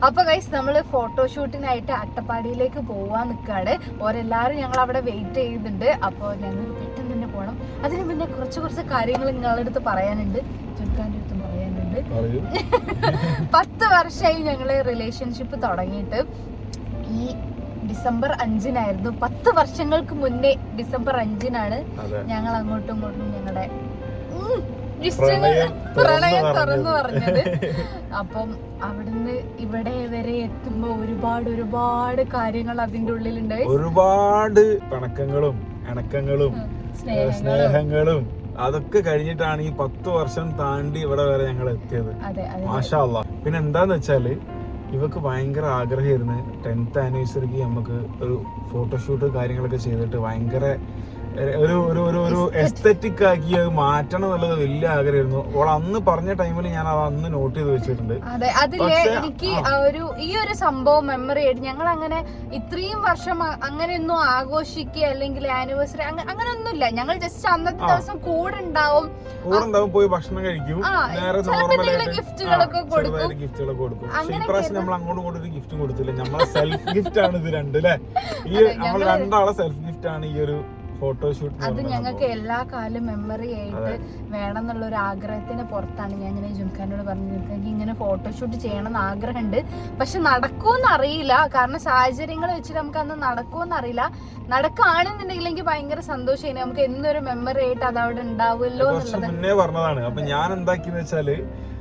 അപ്പൊ ഗൈസ് നമ്മള് ഫോട്ടോഷൂട്ടിനായിട്ട് അട്ടപ്പാടിയിലേക്ക് പോവാൻ നിൽക്കാണ്. ഓരെല്ലാരും ഞങ്ങൾ അവിടെ വെയിറ്റ് ചെയ്യുന്നുണ്ട്. അപ്പോൾ ഞങ്ങൾ പെട്ടെന്ന് തന്നെ പോകണം. അതിന് പിന്നെ കുറച്ച് കാര്യങ്ങൾ നിങ്ങളുടെ അടുത്ത് പറയാനുണ്ട്, ചുരുക്കാൻ്റെ അടുത്തും പറയാനുണ്ട്. 10 വർഷമായി ഞങ്ങള് റിലേഷൻഷിപ്പ് തുടങ്ങിയിട്ട്. ഈ ഡിസംബർ 5-നായിരുന്നു, 10 വർഷങ്ങൾക്ക് മുന്നേ ഡിസംബർ 5-നാണ് ഞങ്ങൾ അങ്ങോട്ടും ഇങ്ങോട്ടും ഞങ്ങളുടെ പ്രണയം തുറന്നു പറഞ്ഞത്. അപ്പം അവിടുന്ന് ഇവിടെ വരെ എത്തുമ്പോ ഒരുപാട് കാര്യങ്ങൾ അതിന്റെ ഉള്ളിലുണ്ട്. ഒരുപാട് പിണക്കങ്ങളും ഇണക്കങ്ങളും സ്നേഹങ്ങളും അതൊക്കെ കഴിഞ്ഞിട്ടാണ് ഈ 10 വർഷം താണ്ടി ഇവിടെ വരെ ഞങ്ങൾ എത്തിയത്. മാഷാ അല്ലാഹ്. പിന്നെ എന്താന്ന് വെച്ചാല് ഇവക്ക് ഭയങ്കര ആഗ്രഹമായിരുന്നു 10th ആനിവേഴ്സറിക്ക് നമുക്ക് ഒരു ഫോട്ടോഷൂട്ട് കാര്യങ്ങളൊക്കെ ചെയ്തിട്ട് ഭയങ്കര ഒരു എസ്തെറ്റിക് ആക്കി മാറ്റണം എന്നുള്ളത് വലിയ ആഗ്രഹമായിരുന്നു. അവൾ അന്ന് പറഞ്ഞ ടൈമിൽ ഞാൻ അത് അന്ന് നോട്ട് ചെയ്ത് വെച്ചിട്ടുണ്ട്. അതെ, അതില് എനിക്ക് ഈ ഒരു സംഭവം മെമ്മറി ആയിട്ട് ഞങ്ങൾ അങ്ങനെ ഇത്രയും വർഷം അങ്ങനെയൊന്നും ആഘോഷിക്കുക അല്ലെങ്കിൽ ആനിവേഴ്സറി അങ്ങനെയൊന്നുമില്ല. ഞങ്ങൾ ജസ്റ്റ് അന്നത്തെ ദിവസം കൂടെ ഉണ്ടാവും, പോയി ഭക്ഷണം കഴിക്കും, നേരെ ഗിഫ്റ്റുകളൊക്കെ കൊടുക്കും. ഇപ്രാവശ്യം നമ്മൾ അങ്ങോട്ടും ഇങ്ങോട്ടും ഒരു ഗിഫ്റ്റും കൊടുത്തില്ല. നമ്മളെ സെൽഫ് ഗിഫ്റ്റ് ആണ് ഇത് രണ്ടും അല്ലേ. ഈ നമ്മൾ രണ്ടാളെ സെൽഫ് ഗിഫ്റ്റ് ആണ് ഈ ഒരു ഫോട്ടോഷൂട്ട്. അത് ഞങ്ങൾക്ക് എല്ലാ കാലം മെമ്മറി ആയിട്ട് വേണം എന്നുള്ള ഒരു ആഗ്രഹത്തിന് പുറത്താണ് ഞാൻ ഇങ്ങനെ ജുംഖാനോട് പറഞ്ഞു, എനിക്ക് ഇങ്ങനെ ഫോട്ടോഷൂട്ട് ചെയ്യണം എന്ന് ആഗ്രഹമുണ്ട്. പക്ഷെ നടക്കുമെന്ന് അറിയില്ല, കാരണം സാഹചര്യങ്ങൾ വെച്ചിട്ട് നമുക്ക് അന്ന് നടക്കുമെന്ന് അറിയില്ല. നടക്കുകയാണെന്നുണ്ടെങ്കിൽ എനിക്ക് ഭയങ്കര സന്തോഷമായി, നമുക്ക് എന്നൊരു മെമ്മറി ആയിട്ട് അതവിടെ ഉണ്ടാവുമല്ലോ എന്നുള്ളത് മുന്നേ പറഞ്ഞതാണ്. അപ്പൊ ഞാൻ എന്താക്കിന്ന് വെച്ചാല്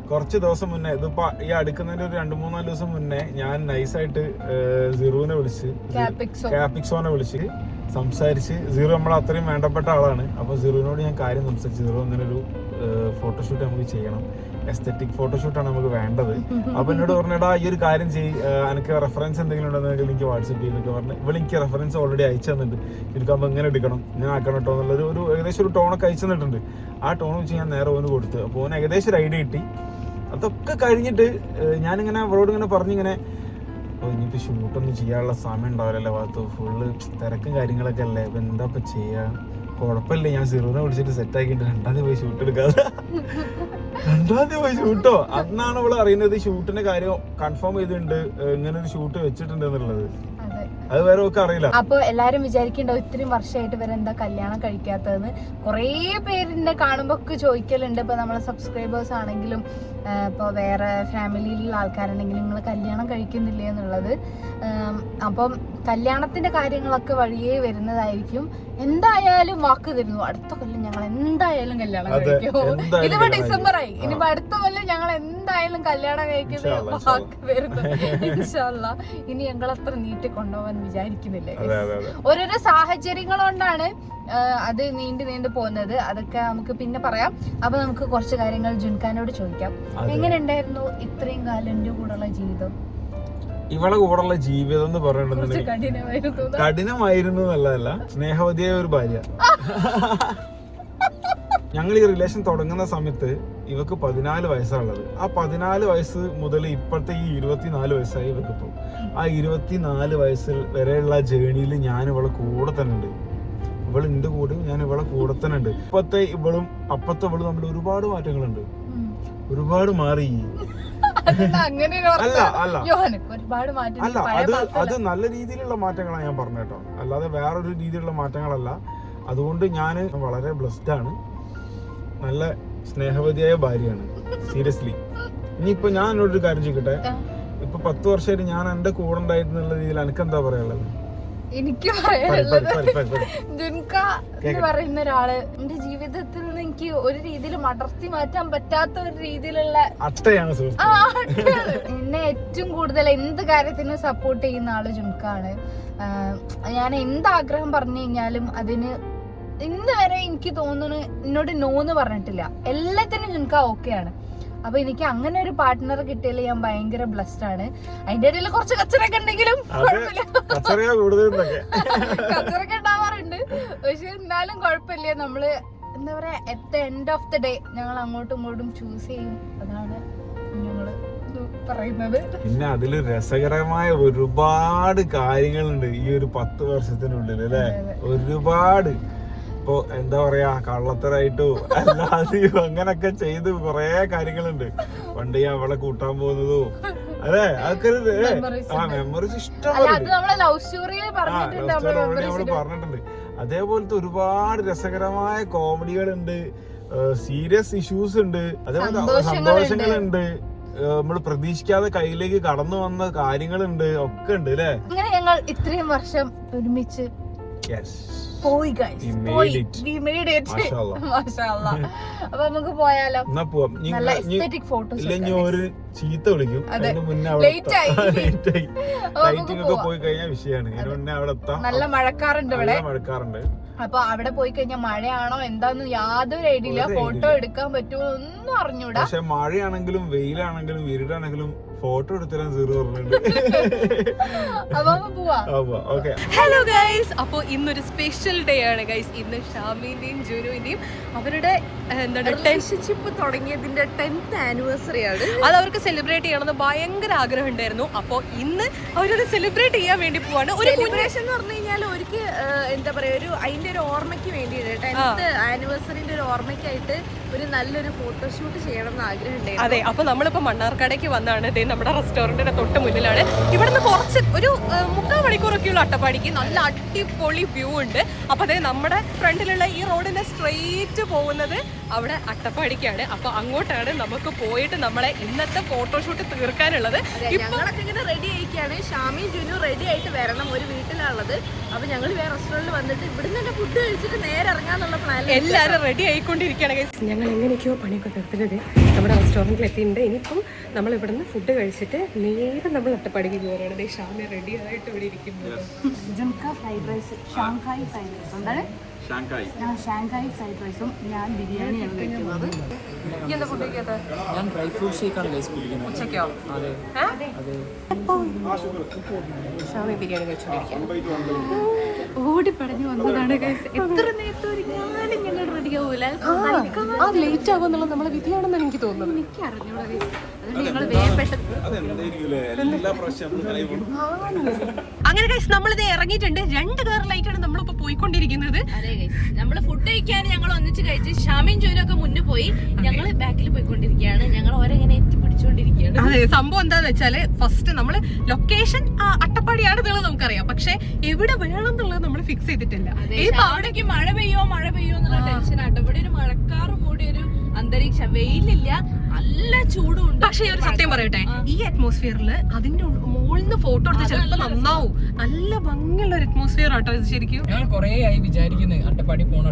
കുറച്ച് ദിവസം മുന്നേ, ഇതിപ്പോ ഈ അടുക്കുന്നതിന്റെ ഒരു 2-3-4 ദിവസം മുന്നേ ഞാൻ നൈസായിട്ട് സിറുവിനെ വിളിച്ച്, കാപ്പിക്സോനെ വിളിച്ച് സംസാരിച്ച്. സീറോ നമ്മളെ അത്രയും വേണ്ടപ്പെട്ട ആളാണ്. അപ്പോൾ സീറോനോട് ഞാൻ കാര്യം സംസാരിച്ചു, സീറോ ഇങ്ങനെ ഒരു ഫോട്ടോഷൂട്ട് നമുക്ക് ചെയ്യണം, എസ്തെറ്റിക് ഫോട്ടോഷൂട്ടാണ് നമുക്ക് വേണ്ടത്. അപ്പൊ എന്നോട് പറഞ്ഞടാ ഈ ഒരു കാര്യം എനിക്ക് റെഫറൻസ് എന്തെങ്കിലും ഉണ്ടെന്നെങ്കിൽ എനിക്ക് വാട്സപ്പ് ചെയ്യുന്നൊക്കെ പറഞ്ഞു. ഇവിടെ എനിക്ക് റെഫറൻസ് ഓൾറെഡി അയച്ചു തന്നിട്ടുണ്ട്, എനിക്കാകുമ്പോൾ എങ്ങനെ എടുക്കണം, ഇങ്ങനെ ആക്കണം കേട്ടോ എന്നുള്ളൊരു ഏകദേശം ഒരു ടോണൊക്കെ അയച്ചു തന്നിട്ടുണ്ട്. ആ ടോൺ വെച്ച് ഞാൻ നേരെ ഓന് കൊടുത്തു. അപ്പോൾ ഓന് ഏകദേശം ഒരു ഐഡിയ കിട്ടി. അതൊക്കെ കഴിഞ്ഞിട്ട് ഞാനിങ്ങനെ അവളോട് ഇങ്ങനെ പറഞ്ഞിങ്ങനെ, ഇനിയിപ്പോൾ ഷൂട്ടൊന്നും ചെയ്യാനുള്ള സമയം ഉണ്ടാവില്ലല്ലോ ഭാഗത്ത്, ഫുള്ള് തിരക്കും കാര്യങ്ങളൊക്കെ അല്ലേ, ഇപ്പം എന്താ ഇപ്പം ചെയ്യുക, കുഴപ്പമില്ല ഞാൻ സീറോനെ വിളിച്ചിട്ട് സെറ്റ് ആക്കിയിട്ട് 2ാം തീയതി പോയി ഷൂട്ട് എടുക്കാതെ 2ാം തീയതി പോയി ഷൂട്ടോ. അന്നാണ് അവള് അറിയുന്നത് ഷൂട്ടിന്റെ കാര്യം കൺഫേം ചെയ്തിട്ടുണ്ട്, ഇങ്ങനെ ഒരു ഷൂട്ട് വെച്ചിട്ടുണ്ട് എന്നുള്ളത്. അത് വേറെ ഒക്കെ അറിയില്ല. അപ്പൊ എല്ലാരും വിചാരിക്കണ്ടോ ഇത്രയും വർഷമായിട്ട് വരെ എന്താ കല്യാണം കഴിക്കാത്തതെന്ന്. കുറേ പേരിന്റെ കാണുമ്പോ ഒക്കെ ചോദിക്കലുണ്ട്. ഇപ്പൊ നമ്മളെ സബ്സ്ക്രൈബേഴ്സ് ആണെങ്കിലും ഇപ്പൊ വേറെ ഫാമിലിയിലുള്ള ആൾക്കാരുണ്ടെങ്കിലും നിങ്ങൾ കല്യാണം കഴിക്കുന്നില്ലേ എന്നുള്ളത്. അപ്പം കല്യാണത്തിന്റെ കാര്യങ്ങളൊക്കെ വഴിയേ വരുന്നതായിരിക്കും. എന്തായാലും വാക്ക് തരുന്നു, അടുത്ത കൊല്ലം ഞങ്ങൾ എന്തായാലും കല്യാണം കഴിക്കും. ഇതിപ്പോ ഡിസംബറായി, ഇനിയിപ്പോ അടുത്ത കൊല്ലം ഞങ്ങൾ എന്തായാലും കല്യാണം കഴിക്കുന്ന വാക്ക് തരുന്നു ഇൻഷാ അല്ലാഹ്. ഇനി ഞങ്ങൾ അത്ര നീട്ടി കൊണ്ടുപോകാൻ വിചാരിക്കുന്നില്ല. ഓരോരോ സാഹചര്യങ്ങൾ കൊണ്ടാണ് അത് നീണ്ടു പോകുന്നത്. അതൊക്കെ നമുക്ക് പിന്നെ പറയാം. അപ്പൊ നമുക്ക് കുറച്ച് കാര്യങ്ങൾ ജുൻഖാനോട് ചോദിക്കാം. എങ്ങനെ ഉണ്ടായിരുന്നു ഇത്രയും കാലം എന്റെ കൂടെയുള്ള ജീവിതം? ഇവളെ കൂടെയുള്ള ജീവിതം എന്ന് പറയുന്നത് കഠിനമായിരുന്നു എന്നല്ല, സ്നേഹവതിയായ ഒരു ഭാര്യ. ഞങ്ങൾ ഈ റിലേഷൻ തുടങ്ങുന്ന സമയത്ത് ഇവക്ക് 14 വയസ്സാണുള്ളത്. ആ 14 വയസ്സ് മുതൽ ഇപ്പോഴത്തെ ഈ 24 വയസ്സായി ഇവക്കിപ്പോൾ. ആ 24 വയസ്സിൽ വരെയുള്ള ജേണിയിൽ ഞാൻ ഇവളെ കൂടെ തന്നെ ഉണ്ട്. ഇവൾ എന്റെ കൂടെ, ഞാൻ ഇവളെ കൂടെ തന്നെ ഉണ്ട്. ഇപ്പത്തെ ഇവളും അപ്പത്തെ ഇവളും തമ്മിൽ ഒരുപാട് മാറ്റങ്ങളുണ്ട്, ഒരുപാട് മാറി. അല്ല അത് നല്ല രീതിയിലുള്ള മാറ്റങ്ങളാണ് ഞാൻ പറഞ്ഞ കേട്ടോ, അല്ലാതെ വേറൊരു രീതിയിലുള്ള മാറ്റങ്ങളല്ല. അതുകൊണ്ട് ഞാൻ വളരെ ബ്ലെസ്ഡ് ആണ്, നല്ല സ്നേഹവതിയായ ഭാര്യയാണ്. സീരിയസ്ലി. ഇനിയിപ്പോ ഞാൻ എന്നോടൊരു കാര്യം ചോദിക്കട്ടെ, ഇപ്പൊ 10 വർഷമായിട്ട് ഞാൻ എന്റെ കൂടെ ഉണ്ടായിരുന്നുള്ള രീതിയിൽ എനിക്ക് എന്താ പറയാനുള്ളത്? എനിക്ക് പറയാനുള്ളത്, ജുൻക എന്ന് പറയുന്ന ഒരാള് എന്റെ ജീവിതത്തിൽ നിന്ന് എനിക്ക് ഒരു രീതിയിലും അടർത്തി മാറ്റാൻ പറ്റാത്ത ഒരു രീതിയിലുള്ള അട്ടയാണ്. എന്നെ ഏറ്റവും കൂടുതൽ എന്ത് കാര്യത്തിനും സപ്പോർട്ട് ചെയ്യുന്ന ആള് ജുൻകാണ്. ഞാൻ എന്താഗ്രഹം പറഞ്ഞു കഴിഞ്ഞാലും അതിന് ഇന്ന് വരെ എനിക്ക് തോന്നുന്നു എന്നോട് നോന്ന് പറഞ്ഞിട്ടില്ല. എല്ലാത്തിനും ജുൻക ഓക്കെയാണ്. അപ്പൊ എനിക്ക് അങ്ങനെ ഒരു പാർട്ട്ണർ കിട്ടിയാൽ ഞാൻ ഭയങ്കര ബ്ലെസ്ഡ് ആണ്. അതിന്റെ ഇടയിൽ കുറച്ച് കച്ചറൊക്കെ ഉണ്ടെങ്കിലും കച്ചറൊക്കെ ഉണ്ടാവാറുണ്ട്, പക്ഷെ എന്നാലും കുഴപ്പമില്ല. നമ്മള് എന്താ പറയാ, at the end of the day ഞങ്ങൾ അങ്ങോട്ടും ഇങ്ങോട്ടും ചൂസ് ചെയ്യും. അതാണ് ഞങ്ങള് പറയുന്നത്. പിന്നെ അതില് രസകരമായ ഒരുപാട് കാര്യങ്ങളുണ്ട് ഈ ഒരു 10 വർഷത്തിനുള്ളിൽ അല്ലെ. ഒരുപാട് ഇപ്പൊ എന്താ പറയാ കള്ളത്തരായിട്ടോ അല്ലാതെയോ അങ്ങനൊക്കെ ചെയ്ത് കൊറേ കാര്യങ്ങളുണ്ട്. പണ്ട് ഞാൻ അവളെ കൂട്ടാൻ പോകുന്നതോ അതെ അതൊക്കെ മെമ്മറീസ് ഇഷ്ടം നമ്മള് പറഞ്ഞിട്ടുണ്ട്. അതേപോലത്തെ ഒരുപാട് രസകരമായ കോമഡികളുണ്ട്, സീരിയസ് ഇഷ്യൂസ് ഉണ്ട്, അതേപോലെ സന്തോഷങ്ങളുണ്ട്, നമ്മള് പ്രതീക്ഷിക്കാതെ കയ്യിലേക്ക് കടന്നു വന്ന കാര്യങ്ങളുണ്ട്, ഒക്കെ ഉണ്ട് അല്ലേ. അങ്ങനെ ഞങ്ങൾ ഇത്രയും വർഷം ഒരുമിച്ച് പോയി ഗൈസ്. We made it. മാഷാഅല്ലാ. അപ്പൊ നമുക്ക് പോയാലോ? എന്നാ പോവാം. നല്ല എസ്തെറ്റിക് ഫോട്ടോസ്. ഇല്ലെങ്കിൽ ഒരു ചീത്ത വിളിക്കും. അതിന് മുന്നേ അവിടെ ലൈറ്റിംഗ് ഒക്കെ പോയി കഴിഞ്ഞാൽ വിഷയമാണ്. അതിന് മുന്നേ അവിടെ എത്താം. നല്ല മഴക്കാറുണ്ട് ഇവിടെ. മഴക്കാറുണ്ട്. അപ്പൊ അവിടെ പോയി കഴിഞ്ഞാൽ മഴയാണോ എന്താന്ന് യാതൊരു ഐഡിയ ഇല്ല. ഫോട്ടോ എടുക്കാൻ പറ്റുമോ ഒന്നും അറിഞ്ഞൂടാ. പക്ഷെ മഴയാണെങ്കിലും വെയിലാണെങ്കിലും ഇരുടാണെങ്കിലും ഫോട്ടോ എടുത്തരാൻ സീറോ പറഞ്ഞിട്ടുണ്ട്. ഹലോ ഗൈസ്, അപ്പൊ ഇന്നൊരു സ്പെഷ്യൽ ഡേ ആണ് ഗൈസ്. ഇന്ന് ഷാമിന്റെയും ജുനുവിന്റെയും അവരുടെ റിലേഷൻഷിപ്പ് തുടങ്ങിയതിന്റെ 10th ആനിവേഴ്സറി ആണ്. അത് അവർക്ക് സെലിബ്രേറ്റ് ചെയ്യണമെന്ന് ഭയങ്കര ആഗ്രഹം ഉണ്ടായിരുന്നു. അപ്പൊ ഇന്ന് അവരോട് സെലിബ്രേറ്റ് ചെയ്യാൻ വേണ്ടി പോവാണ്. ഒരു സെലിബ്രേഷൻ എന്ന് പറഞ്ഞു കഴിഞ്ഞാൽ അവർക്ക് എന്താ പറയാ, ഒരു അതിന്റെ ഒരു ഓർമ്മയ്ക്ക് വേണ്ടിയിട്ട് 10th ആനിവേഴ്സറിന്റെ ഒരു ഓർമ്മയ്ക്കായിട്ട് ഒരു നല്ലൊരു ഫോട്ടോഷൂട്ട് ചെയ്യണം എന്ന് ആഗ്രഹം ഉണ്ടായിരുന്നു. അതെ, അപ്പൊ നമ്മളിപ്പോ മണ്ണാർക്കാടേക്ക് വന്നാണ്. നമ്മുടെ റെസ്റ്റോറന്റിന്റെ തൊട്ട് മുന്നിലാണ്. ഇവിടുന്ന് കുറച്ച് ഒരു 3/4 മണിക്കൂറൊക്കെയുള്ള അട്ടപ്പാടിക്ക് നല്ല അടിപൊളി വ്യൂ ഉണ്ട്. അപ്പൊ അതെ നമ്മുടെ ഫ്രണ്ടിലുള്ള ഈ റോഡിന്റെ സ്ട്രെയിറ്റ് പോകുന്നത് അവിടെ അട്ടപ്പാടിക്കാണ്. അപ്പൊ അങ്ങോട്ടാണ് നമുക്ക് പോയിട്ട് നമ്മളെ ഇന്നത്തെ ഫോട്ടോഷൂട്ട് തീർക്കാനുള്ളത്. ഞങ്ങളൊക്കെ ഇങ്ങനെ റെഡി ആയിക്കാണ്. ഷാമി ജുനു റെഡി ആയിട്ട് വരണം. ഒരു വീട്ടിലാണുള്ളത്. അപ്പൊ ഞങ്ങൾ വേറെ റെസ്റ്റോറന്റിൽ വന്നിട്ട് ഇവിടുന്ന് തന്നെ ഫുഡ് കഴിച്ചിട്ട് നേരെ ഇറങ്ങാന്നുള്ള പ്ലാൻ. എല്ലാവരും റെഡി ആയിക്കൊണ്ടിരിക്കുകയാണ്. ഞങ്ങൾ എങ്ങനെയൊക്കെയോ പണിയൊക്കെ തീർത്തിട്ട് നമ്മുടെ റെസ്റ്റോറന്റിൽ എത്തിയിട്ടുണ്ട്. ഇനിയിപ്പം നമ്മൾ ഇവിടുന്ന് ഫുഡ് കഴിച്ചിട്ട് നേരെ നമ്മൾ അട്ടപ്പാടിക്ക് കയറുകയാണ്. ഷാമി റെഡി ആയിട്ട് ഇവിടെ ഇരിക്കുന്നത്. Fried rice, Shanghai fried rice. എന്താണ് ഷാങ്ഹായ് ഫ്രൈഡ് റൈസും ഞാൻ ബിരിയാണിയാണ് കഴിക്കുന്നത്. എന്താ ഫുഡ് കഴിക്കാത്ത? ഞാൻ ഡ്രൈ ഫ്രൂട്ട് ഷേക്കാണ് ഗൈസ് കുടിക്കുന്നത്. ഉച്ചയ്ക്കോ? അതെ. ഷാമി ബിരിയാണി കഴിച്ചോണ്ടിരിക്കുകയാണ്. ഓടിപ്പടഞ്ഞു വന്നതാണ് ഗൈസ്. എത്ര നേരത്തെ ഒരുക്കാലും ഞങ്ങൾ റെഡി ആവൂല. ലേറ്റ് ആവുമെന്നുള്ളത് നമ്മളെ വിധിയാണെന്നാണ് എനിക്ക് തോന്നുന്നത്. എനിക്ക് അറിഞ്ഞൂടാ ഗൈസ്. അതുകൊണ്ട് ഞങ്ങൾ വേഗപ്പെട്ട അങ്ങനെ ഗൈസ് നമ്മളിത് ഇറങ്ങിയിട്ടുണ്ട്. 2 കാർ ലൈറ്റാണ് നമ്മളിപ്പോ പോയിക്കൊണ്ടിരിക്കുന്നത്. നമ്മള് ഫുഡ് കഴിക്കാൻ ഞങ്ങൾ ഒന്നിച്ച് കഴിച്ച് ഷാമിൻ ജോനൊക്കെ മുന്നിൽ പോയി, ഞങ്ങൾ ബാക്കിൽ പോയിക്കൊണ്ടിരിക്കുകയാണ്. ഞങ്ങൾ ഓരെങ്ങനെ എത്തിപ്പിടിച്ചുകൊണ്ടിരിക്കുകയാണ്. അതെ, സംഭവം എന്താന്ന് വെച്ചാല് ഫസ്റ്റ് നമ്മള് ലൊക്കേഷൻ അട്ടപ്പാടിയാണെന്നുള്ളത് നമുക്കറിയാം. പക്ഷെ എവിടെ വേണം എന്നുള്ളത് നമ്മൾ ഫിക്സ് ചെയ്തിട്ടില്ല. അവിടേക്ക് മഴ പെയ്യോ എന്നുള്ള ടെൻഷൻ ആട്ടോ. ഇവിടെ ഒരു മഴക്കാറ് മൂടിയ ഒരു അന്തരീക്ഷം, വെയിലില്ല, നല്ല ചൂടുണ്ട്. പക്ഷെ ഒരു സത്യം പറയട്ടെ, ഈ അറ്റ്മോസ്ഫിയറിൽ അതിന്റെ മുകളിൽ ഫോട്ടോ എടുത്ത് ചിലപ്പോ നന്നാവും. നല്ല ഭംഗിയുള്ള ഒരു അറ്റ്മോസ്ഫിയർ ആട്ടോ ഇത് ശരിക്കും. ഞാൻ കൊറേ ആയി വിചാരിക്കുന്നത് അട്ടപ്പാടി പോകണം.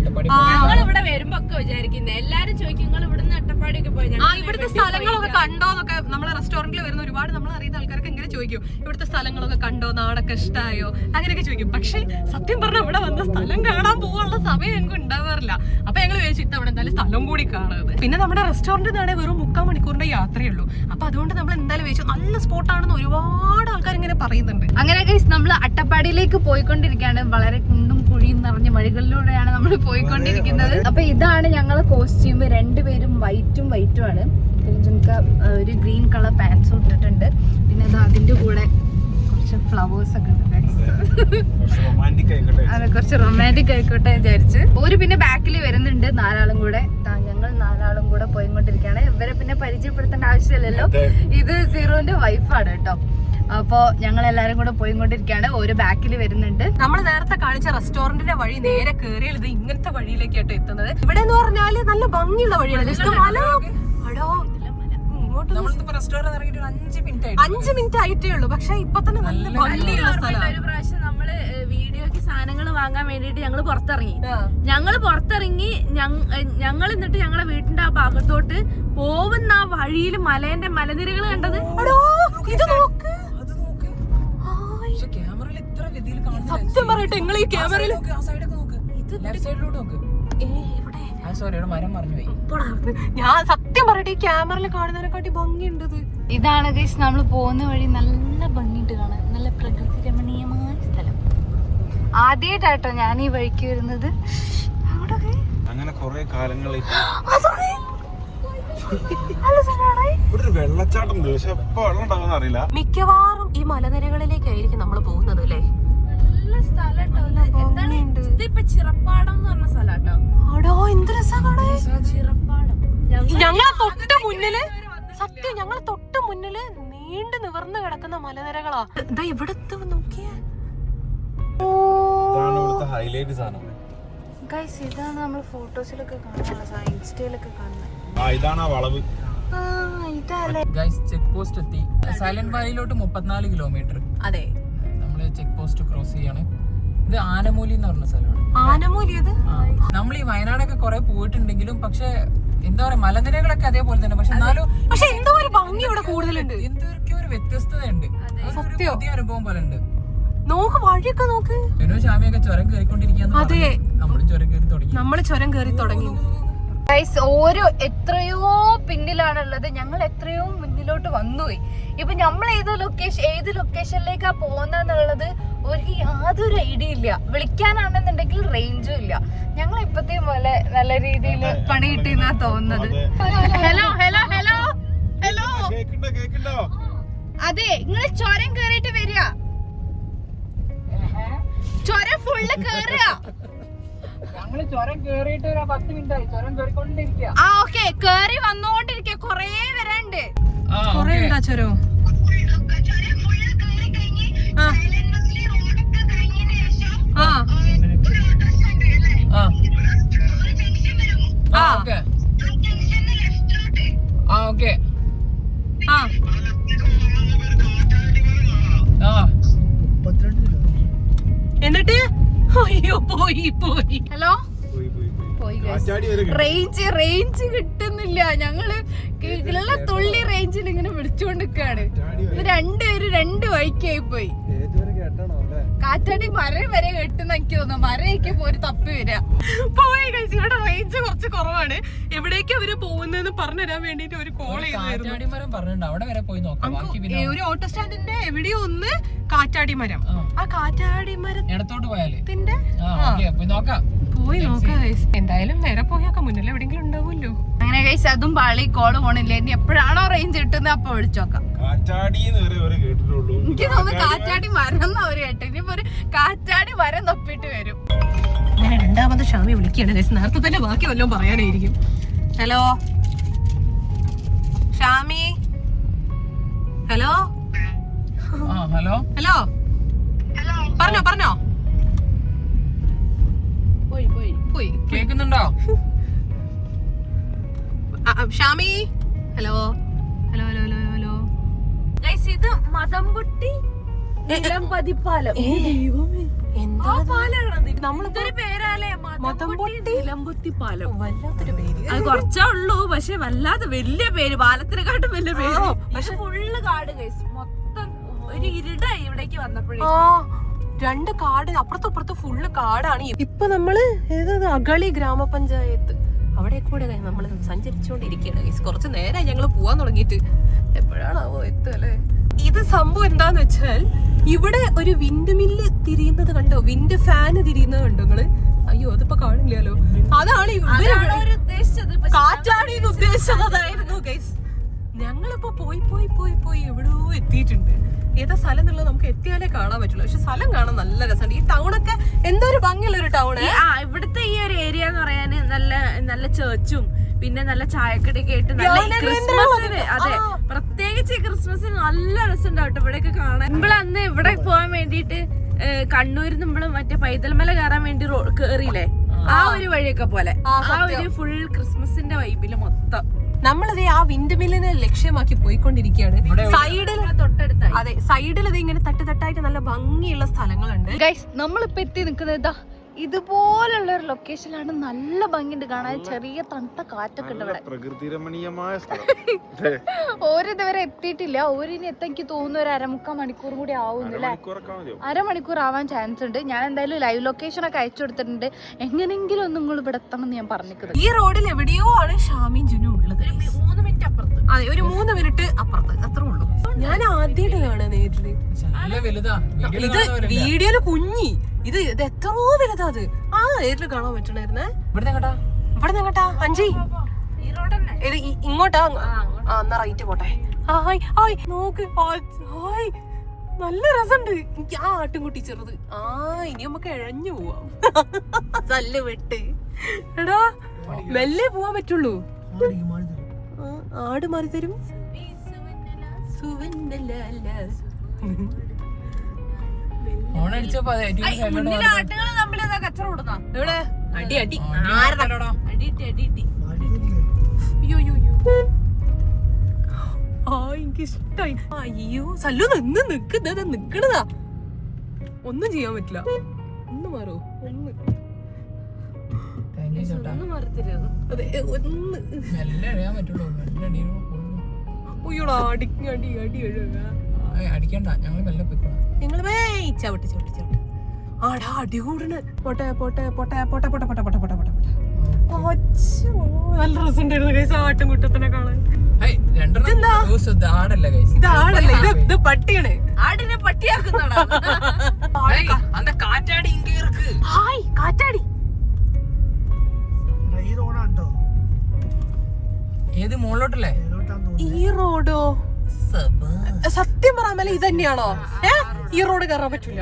ഞങ്ങൾ ഇവിടെ വരുമ്പോ ഒക്കെ വിചാരിക്കുന്നത്, എല്ലാരും ചോദിക്കും നിങ്ങൾ ഇവിടുന്ന് അട്ടപ്പാടിയൊക്കെ പോയി ഇവിടുത്തെ സ്ഥലങ്ങളൊക്കെ കണ്ടോന്നൊക്കെ നമ്മളെ റെസ്റ്റോറന്റിൽ വരുന്ന ഒരുപാട് നമ്മൾ അറിയുന്ന ആൾക്കാരൊക്കെ എങ്ങനെ ചോദിക്കും, ഇവിടുത്തെ സ്ഥലങ്ങളൊക്കെ കണ്ടോ, നാടൊക്കെ ഇഷ്ടമായോ, അങ്ങനെയൊക്കെ ചോദിക്കും. പക്ഷെ സത്യം പറഞ്ഞാൽ ഇവിടെ വന്ന സ്ഥലം കാണാൻ പോകാനുള്ള സമയം ഞങ്ങൾക്ക് ഉണ്ടാവാറില്ല. അപ്പൊ ഞങ്ങൾ വിചാരിച്ചു ഇത്തവണ എന്തായാലും സ്ഥലം കൂടി കാണുന്നത്. പിന്നെ നമ്മുടെ റെസ്റ്റോറന്റിൽ നിന്നാണ് വെറും 3/4 മണിക്കൂറിന്റെ യാത്രയുള്ളൂ. അപ്പൊ അതുകൊണ്ട് നമ്മൾ എന്തായാലും വിചാരിച്ചു നല്ല സ്പോട്ടാണെന്ന് ഒരുപാട് ആൾക്കാർ ഇങ്ങനെ പറയുന്നുണ്ട്. അങ്ങനെ ഗൈസ് നമ്മൾ അട്ടപ്പാടിയിലേക്ക് പോയിക്കൊണ്ടിരിക്കുകയാണ്. വളരെ കുണ്ടും കുഴിയും നിറഞ്ഞ വഴികളിലൂടെയാണ് നമ്മൾ പോയിക്കൊണ്ടിരിക്കുന്നത്. അപ്പൊ ഇതാണ് ഞങ്ങളെ കോസ്റ്റ്യൂം. 2 പേരും വൈറ്റും ആണ്. പിന്നെ ജുൻക ഒരു ഗ്രീൻ കളർ പാൻസും ഇട്ടിട്ടുണ്ട്. പിന്നെ അത് അതിന്റെ കൂടെ കുറച്ച് ഫ്ലവേഴ്സ് ഒക്കെ ഉണ്ട്. അതെ, കുറച്ച് റൊമാൻറ്റിക് ആയിക്കോട്ടെ വിചാരിച്ച്. ഒരു പിന്നെ ബാക്കിൽ വരുന്നുണ്ട് 4 ആളും കൂടെ. ഞങ്ങൾ 4 ആളും കൂടെ പോയിക്കൊണ്ടിരിക്കുകയാണ്. ഇവരെ പിന്നെ പരിചയപ്പെടുത്തേണ്ട ആവശ്യമില്ലല്ലോ. ഇത് സീറോന്റെ വൈഫാണ് കേട്ടോ. അപ്പൊ ഞങ്ങൾ എല്ലാരും കൂടെ പോയിക്കൊണ്ടിരിക്കുകയാണ്. ഒരു ബാക്കിൽ വരുന്നുണ്ട്. നമ്മൾ നേരത്തെ കാണിച്ച റെസ്റ്റോറന്റിന്റെ വഴി നേരെ കയറിയാൽ ഇത് ഇങ്ങനത്തെ വഴിയിലേക്കായിട്ട് എത്തുന്നത്. ഇവിടെ എന്ന് പറഞ്ഞാല് നല്ല ഭംഗിയുള്ള വഴിയാണ്. 5 മിനിറ്റ് ആയിട്ടേ ഉള്ളൂ. പക്ഷെ ഇപ്പൊ തന്നെ നല്ല ഭംഗിയുള്ള സ്ഥലം. ഒരു പ്രാവശ്യം നമ്മള് വീഡിയോക്ക് സാധനങ്ങൾ വാങ്ങാൻ വേണ്ടിട്ട് ഞങ്ങള് പുറത്തിറങ്ങി. ഞങ്ങൾ എന്നിട്ട് ഞങ്ങളെ വീട്ടിന്റെ ആ ഭാഗത്തോട്ട് പോകുന്ന ആ വഴിയിൽ മലേന്റെ മലനിരകൾ കണ്ടത്. ഇത് നോക്ക്, സത്യം പറയട്ടെ, നിങ്ങൾ ഈ ക്യാമറയിൽ ഞാൻ സത്യം പറയട്ടെ, ഈ ക്യാമറയിൽ കാണുന്നതിനെക്കാട്ടി ഭംഗിയുണ്ട്. ഇതാണ് ഗൈസ് നമ്മൾ പോകുന്ന വഴി. നല്ല ഭംഗിയിട്ട് കാണാൻ, നല്ല പ്രകൃതി രമണീയമായ സ്ഥലം. ആദ്യമായിട്ടാട്ടോ ഞാൻ ഈ വഴിക്ക് വരുന്നത്. അങ്ങനെ കുറെ കാലങ്ങളായിട്ട് വെള്ളച്ചാട്ടം ഉണ്ട്. പക്ഷെ എപ്പോ വെള്ളം ഉണ്ടാവുന്ന അറിയില്ല. മിക്കവാറും ഈ മലനിരകളിലേക്കായിരിക്കും നമ്മൾ പോകുന്നത് അല്ലേ? നല്ല സ്ഥലം എന്താണ് ഇതിപ്പോ ചിറപ്പാടം എന്ന് പറഞ്ഞ സ്ഥലാട്ടോ. എന്ത് രസാണ് ചിറപ്പാടം. ഞങ്ങളെ തൊട്ട് മുന്നില് സത്യം ഞങ്ങളെ തൊട്ട് മുന്നില് നീണ്ടു നിവർന്ന് കിടക്കുന്ന മലനിരകളാ. ഇതാ ഇവിടെ നോക്കിയേ. ഇതാണ് ഇവിടുത്തെ ഹൈലൈറ്റ് സാധനം. ഗൈസ് ഇതാണ് നമ്മൾ ഫോട്ടോസിലൊക്കെ കാണുന്നത്, ഇൻസ്റ്റയിലൊക്കെ കാണുന്നത്. ഇതാണ് ആ വളവ്. ഗൈസ് ചെക്ക് പോസ്റ്റ് എത്തി. സൈലന്റ് വാലിയിലോട്ട് 34 കിലോമീറ്റർ. അതെ, നമ്മള് ചെക്ക് പോസ്റ്റ് ക്രോസ് ചെയ്യാണ്. ഇത് ആനമൂലി എന്ന് പറഞ്ഞ സ്ഥലമാണ്. ആനമൂലി അത് നമ്മൾ ഈ വയനാടൊക്കെ കുറെ പോയിട്ടുണ്ടെങ്കിലും പക്ഷെ എന്താ പറയാ മലനിരകളൊക്കെ അതേപോലെ തന്നെ, പക്ഷെ എന്നാലും പക്ഷെ എന്തോ ഒരു ഭംഗി ഇവിടെ കൂടുതലുണ്ട്. എന്തൊക്കെ ഒരു വ്യത്യസ്തതയുണ്ട്. അതൊരു പുതിയ അനുഭവം പോലെ ഉണ്ട്. നോക്ക് വഴിയൊക്കെ നോക്ക്. ഷാമിയൊക്കെ ചുരം കയറിക്കൊണ്ടിരിക്കുകയാണ്. അതെ, നമ്മള് ചുരം കയറി തുടങ്ങി. നമ്മള് ചുരം കയറി തുടങ്ങി. ഗൈസ് ഓരോ എത്രയോ പിന്നിലാണുള്ളത്, ഞങ്ങൾ എത്രയോ മുന്നിലോട്ട് വന്നുപോയി. ഇപ്പൊ നമ്മൾ ഏത് ലൊക്കേഷനിലേക്കാ പോകുന്നെന്നുള്ളത് ഒരു യാതൊരു ഐഡിയ ഇല്ല. വിളിക്കാനാണെന്നുണ്ടെങ്കിൽ റേഞ്ചും ഇല്ല. ഞങ്ങൾ ഇപ്പത്തെ പോലെ നല്ല രീതിയിൽ പണി കിട്ടിയെന്നാ തോന്നുന്നത്. ഹലോ ഹലോ ഹലോ ഹലോ, അതെ നിങ്ങൾ ചുരം കേറിയിട്ട് വരിക, ചുരം ഫുള്ള് കേറുക. ഞങ്ങള് ചുരം കേറിയിട്ട് ഒരു 10 മിനിറ്റ് ആയി. ചുരം കയറിക്കൊണ്ടിരിക്കുക. ആ ഓക്കെ, കേറി വന്നോണ്ടിരിക്കുക, കൊറേ വരാണ്ട്. കൊറേ ഉണ്ടാ ചുരം. എന്നിട്ട് അയ്യോ പോയി. ഹലോ, റേഞ്ച് കിട്ടുന്നില്ല. ഞങ്ങള് ഉള്ള തുള്ളി റേഞ്ചിൽ ഇങ്ങനെ വിളിച്ചുകൊണ്ടിരിക്കാണ്. ഇത് രണ്ടുപേരും 2 വഴിക്കായി പോയി. കാറ്റാടി മരം വരെ കെട്ടുന്ന എനിക്ക് തോന്നുന്നു. മരയ്ക്ക് പോയി തപ്പി വരാ പോയി. ഇവിടെ റേഞ്ച് കുറച്ച് കുറവാണ്. എവിടേക്ക് അവര് പോകുന്നതെന്ന് പറഞ്ഞുതരാൻ വേണ്ടിട്ട് ഒരു കോൾ പറഞ്ഞിട്ടുണ്ട്. അവിടെ വരെ പോയി നോക്കാം. ഒരു ഓട്ടോ സ്റ്റാൻഡിന്റെ എവിടെയോ ഒന്ന് കാറ്റാടി മരം. ആ കാറ്റാടി ഇടത്തോട്ട് പോയാല് പോയി നോക്കാം. എന്തായാലും നേരെ പോയാക്കാം, മുന്നിൽ എവിടെയെങ്കിലും ഉണ്ടാവുമല്ലോ. അങ്ങനെ കഴിച്ച് അതും പാളി കോള് പോണില്ല. ഇനി എപ്പോഴാണോ റേഞ്ച് കിട്ടുന്നത് അപ്പൊ വിളിച്ചോക്കാം. എനിക്ക് തോന്നുന്നു കാറ്റാടി മരം എന്ന് അവര് കേട്ടു. ഇനിയിപ്പോ ഒരു കാറ്റാടി മരം തപ്പിട്ട് വരും. ഞാൻ രണ്ടാമത് ഷാമി വിളിക്കുകയാണ്. നേരത്തെ തന്നെ ബാക്കി വല്ലതും പറയാനായിരിക്കും. Hello Shami, hello hello hello, പറഞ്ഞോ. പോയി കേക്കുന്നുണ്ടോ Shami? Hello hello hello hello hello. ഇത് മതംപൊട്ടി നിലംപതിപ്പാലം. എന്താ നമ്മളൊരു പേരാലേ നിലംപൊത്തി പാലം. വല്ലാത്തൊരു പേര്. അത് കുറച്ചേ ഉള്ളൂ, പക്ഷെ വല്ലാതെ വലിയ പേര്, പാലത്തിനെക്കാട്ടും വലിയ പേര്. പക്ഷെ ഫുള്ള് കാട് ഗൈസ്, മൊത്തം ഒരു ഇരുടായി ഇവിടേക്ക് വന്നപ്പോഴേ. 2 കാട് അപ്പുറത്തും ഇപ്പുറത്തും ഫുള്ള് കാടാണ്. ഇപ്പൊ നമ്മള് അഗളി ഗ്രാമപഞ്ചായത്ത് അവിടെ കൂടെ നമ്മള് സഞ്ചരിച്ചുകൊണ്ടിരിക്കുകയാണ്. കുറച്ച് നേരമായി ഞങ്ങള് പോവാൻ തുടങ്ങിയിട്ട്. എപ്പോഴാണാവോ എത്തല്ലേ. ഇത് സംഭവം എന്താന്ന് വെച്ചാൽ ഇവിടെ ഒരു വിൻഡ് മില്ല് തിരിയുന്നത് കണ്ടോ? വിൻഡ് ഫാന് തിരിയുന്നത് കണ്ടോ നിങ്ങള്? അയ്യോ അതിപ്പോ കാണില്ലല്ലോ. അതാണ് കാറ്റാടി ഉദ്ദേശിച്ചതായിരുന്നു ഗൈസ്. ഞങ്ങളിപ്പോ പോയി എവിടെയോ എത്തിയിട്ടുണ്ട്. ഏതാ സ്ഥലം എന്നുള്ളത് നമുക്ക് എത്തിയാലേ കാണാൻ പറ്റുള്ളൂ. പക്ഷെ സ്ഥലം കാണാൻ നല്ല രസമുണ്ട്. ഈ ടൗണൊക്കെ എന്തോ ഒരു ഭംഗിയുള്ള ഒരു ടൗണ്. ഇവിടുത്തെ ഈ ഒരു ഏരിയ എന്ന് പറയാന് നല്ല ചേർച്ചും പിന്നെ നല്ല ചായക്കടയൊക്കെ ആയിട്ട് നല്ല ക്രിസ്മസിന്, അതെ പ്രത്യേകിച്ച് ഈ ക്രിസ്മസിന് നല്ല രസമുണ്ടാവും ഇവിടെയൊക്കെ കാണാൻ. നമ്മളന്ന് ഇവിടെ പോകാൻ വേണ്ടിട്ട് കണ്ണൂരിൽ നമ്മള് മറ്റേ പൈതൽമല കയറാൻ വേണ്ടി കേറിയില്ലേ, ആ ഒരു വഴിയൊക്കെ പോലെ ആ ഒരു ഫുൾ ക്രിസ്മസിന്റെ വൈബില് മൊത്തം. നമ്മളിത് ആ വിൻഡ് മില്ലിനെ ലക്ഷ്യമാക്കി പോയിക്കൊണ്ടിരിക്കുകയാണ്. സൈഡിൽ തൊട്ടടുത്തായി, അതെ സൈഡിൽ ഇത് ഇങ്ങനെ തട്ടായിട്ട് നല്ല ഭംഗിയുള്ള സ്ഥലങ്ങളുണ്ട്. ഗൈസ് നമ്മളിപ്പോ എത്തി നിൽക്കുന്നത് ഇതാ ഇതുപോലുള്ള ഒരു ലൊക്കേഷനിലാണ്. നല്ല ഭംഗിയുണ്ട് കാണാൻ. ചെറിയ തണുത്ത കാറ്റൊക്കെ ഉണ്ട് ഇവിടെ. പ്രകൃതി രമണീയമായ ഓരിതുവരെ എത്തിയിട്ടില്ല. ഓരിനി എത്താൻ എനിക്ക് തോന്നുന്നു ഒരു 1/4 മണിക്കൂർ കൂടി ആവുന്നില്ലേ? 1/2 മണിക്കൂർ ആവാൻ ചാൻസ് ഉണ്ട്. ഞാൻ എന്തായാലും ലൈവ് ലൊക്കേഷൻ ഒക്കെ അയച്ചു കൊടുത്തിട്ടുണ്ട്. എങ്ങനെങ്കിലും ഒന്നും നിങ്ങൾ ഇവിടെ എത്തണം എന്ന് ഞാൻ പറഞ്ഞിരിക്കുന്നത്. ഈ റോഡിൽ എവിടെയോ ആണ് ഷാമിയും ജുനും ഉള്ളത്. 3 മിനിറ്റ് അപ്പുറത്ത്, അതെ ഒരു 3 മിനിറ്റ് അപ്പുറത്ത്, അത്രേ ഉള്ളൂ. ഞാൻ ആദ്യമായിട്ട് കാണാൻ നേരിട്ട്. ഇത് വീഡിയോയില് കുഞ്ഞി, ഇത് എത്രയോ വലുതാ. അത് നേരിട്ട് കാണാൻ പറ്റണായിരുന്നേ. ഇവിടെ എങ്ങട്ടാ അഞ്ചി? ഈ റോഡ് തന്നെ. ഇത് ഇങ്ങോട്ടാ? എന്നാ റൈറ്റ് പോട്ടെ. നോക്ക് നല്ല രസമുണ്ട്. എനിക്ക് ആ ആട്ടുംകുട്ടി ചെറുത്. ഇനി നമുക്ക് ഇഴഞ്ഞു പോവാം. നല്ല വെട്ട്. എടാ മെല്ലെ പോവാൻ പറ്റുള്ളൂ. ആട് മാറി തരും. ഓണടിച്ചപ്പോ ആട്ടുകള് തമ്മിൽ കച്ചറ കൊടുത്താ എവിടെ അടി അടി അടിയിട്ടി എനിക്കിഷ്ടായി. അയ്യോ സല്ലു നിന്ന് നിക്കണതാ. ഒന്നും ചെയ്യാൻ പറ്റില്ല. ഒന്ന് മാറോ ഒന്ന്. അതെ ഒന്ന്. അയ്യോടാ അടി അടി അടി അടിക്കണ്ട, ഞങ്ങള് മെല്ലെ പോയിക്കോളാം. നിങ്ങള് ചവിട്ടി ചവിട്ടി ചവിട്ടി. ആടാ അടി കൂടണ്. പോട്ടെ പോട്ടെ പോട്ടെ പോട്ടെ പോട്ടെ പോട്ടെ പോട്ടെ പോട്ടെ പോട്ടെ. നല്ല രസമുണ്ടായിരുന്നു ഗൈസ് ആട്ടും കുട്ടത്തിനെ കാണാൻ. ആടല്ല ഗൈസ്, ഇത് ആടല്ല, ഇത് പട്ടിയാണ്. ആടിനെ പട്ടിയാക്കുന്നതാ. കാറ്റാടി ഹായ് കാറ്റാടി. ഏത് മോളിലോട്ടല്ലേ ഈ റോഡോ? സത്യം പറയാമല്ലേ ഇത് തന്നെയാണോ? ഈ റോഡ് കയറാൻ പറ്റൂല.